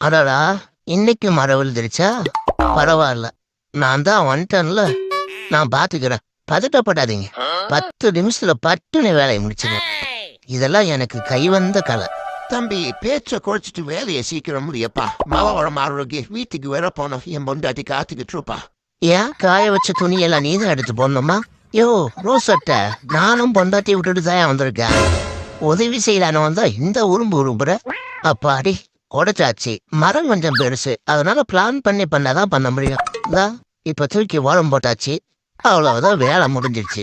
அடடா, இன்னைக்கு மழை விழுந்துருச்சா? பரவாயில்ல, நான் தான் வந்துட்டேன்ல, நான் பாத்துக்கிறேன். பதட்டப்படாதீங்க. 10 நிமிஷத்துல பட்டுன்னு வேலையை முடிச்சிடுவேன். இதெல்லாம் எனக்கு கைவந்த கலை. தம்பி, பேச்ச குறைச்சிட்டு வேலையை சீக்கிரம் முடியப்பா. மழை வர மாதிரி வீட்டுக்கு வர போனோம். என் பொண்டாட்டி காத்துக்கிட்டு இருப்பா. ஏன் காய வச்ச துணியெல்லாம் நீ தான் எடுத்து போடணுமா? யோ ரோஸ் அட்டை, நானும் பொண்டாட்டி விட்டுட்டு தான் வந்திருக்கேன். உதவி செய்யலான்னு வந்தா இந்த உரும்புற. அப்பாடி உடைச்சாச்சு. மரம் கொஞ்சம் பெருசு, அதனால பிளான் பண்ணாதான் பண்ண முடியும். இப்ப தூக்கி ஓரம் போட்டாச்சு. அவ்வளவுதான், வேலை முடிஞ்சிருச்சு.